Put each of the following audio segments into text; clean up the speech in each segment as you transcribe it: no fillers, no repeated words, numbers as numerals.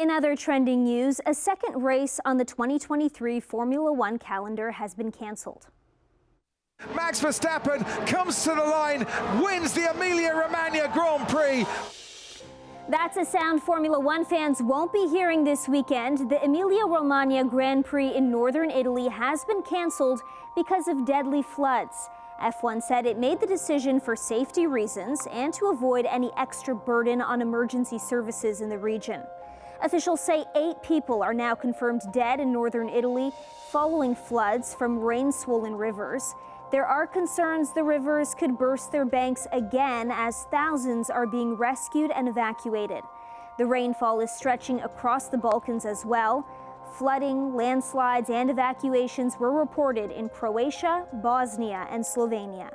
In other trending news, a second race on the 2023 Formula One calendar has been canceled. Max Verstappen comes to the line, wins the Emilia-Romagna Grand Prix. That's a sound Formula One fans won't be hearing this weekend. The Emilia-Romagna Grand Prix in northern Italy has been canceled because of deadly floods. F1 said it made the decision for safety reasons and to avoid any extra burden on emergency services in the region. Officials say 8 people are now confirmed dead in northern Italy following floods from rain-swollen rivers. There are concerns the rivers could burst their banks again as thousands are being rescued and evacuated. The rainfall is stretching across the Balkans as well. Flooding, landslides, and evacuations were reported in Croatia, Bosnia, and Slovenia.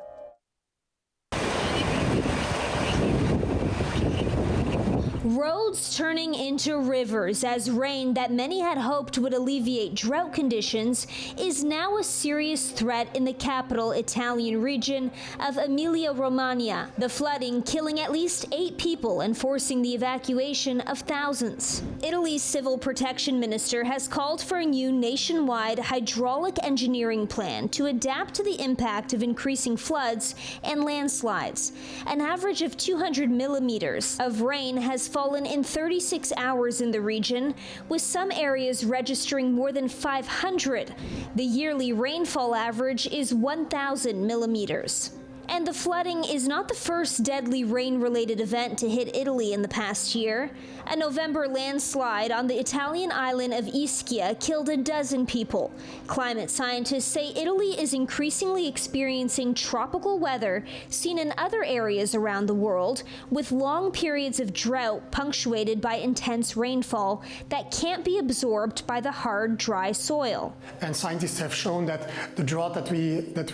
Roads turning into rivers as rain that many had hoped would alleviate drought conditions is now a serious threat in the capital Italian region of Emilia-Romagna. The flooding killing at least 8 people and forcing the evacuation of thousands. Italy's civil protection minister has called for a new nationwide hydraulic engineering plan to adapt to the impact of increasing floods and landslides. An average of 200 millimeters of rain has fallen in 36 hours in the region, with some areas registering more than 500. The yearly rainfall average is 1,000 millimeters. And the flooding is not the first deadly rain-related event to hit Italy in the past year. A November landslide on the Italian island of Ischia killed 12 people. Climate scientists say Italy is increasingly experiencing tropical weather seen in other areas around the world, with long periods of drought punctuated by intense rainfall that can't be absorbed by the hard, dry soil. And scientists have shown that the drought that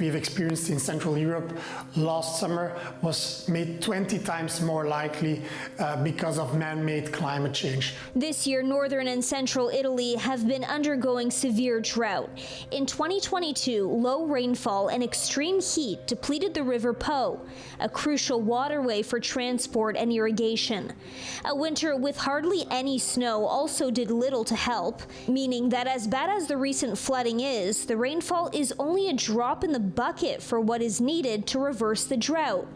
we've experienced in Central Europe last summer was made 20 times more likely because of man-made climate change. This year, northern and central Italy have been undergoing severe drought. In 2022, low rainfall and extreme heat depleted the River Po, a crucial waterway for transport and irrigation. A winter with hardly any snow also did little to help, meaning that as bad as the recent flooding is, the rainfall is only a drop in the bucket for what is needed to reverse the drought.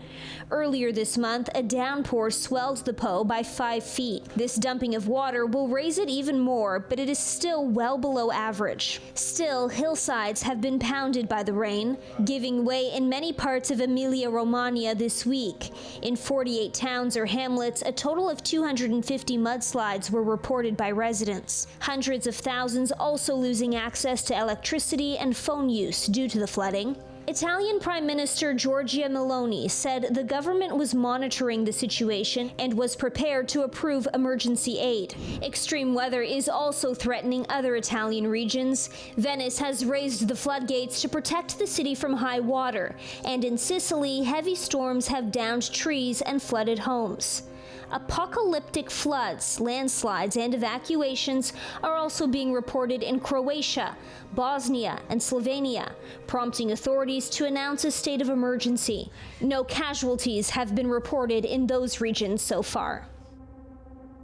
Earlier this month, a downpour swelled the Po by 5 feet. This dumping of water will raise it even more, but it is still well below average. Still, hillsides have been pounded by the rain, giving way in many parts of Emilia-Romagna this week. In 48 towns or hamlets, a total of 250 mudslides were reported by residents. Hundreds of thousands also losing access to electricity and phone use due to the flooding. Italian Prime Minister Giorgia Meloni said the government was monitoring the situation and was prepared to approve emergency aid. Extreme weather is also threatening other Italian regions. Venice has raised the floodgates to protect the city from high water, and in Sicily, heavy storms have downed trees and flooded homes. Apocalyptic floods, landslides, and evacuations are also being reported in Croatia, Bosnia, and Slovenia, prompting authorities to announce a state of emergency. No casualties have been reported in those regions so far.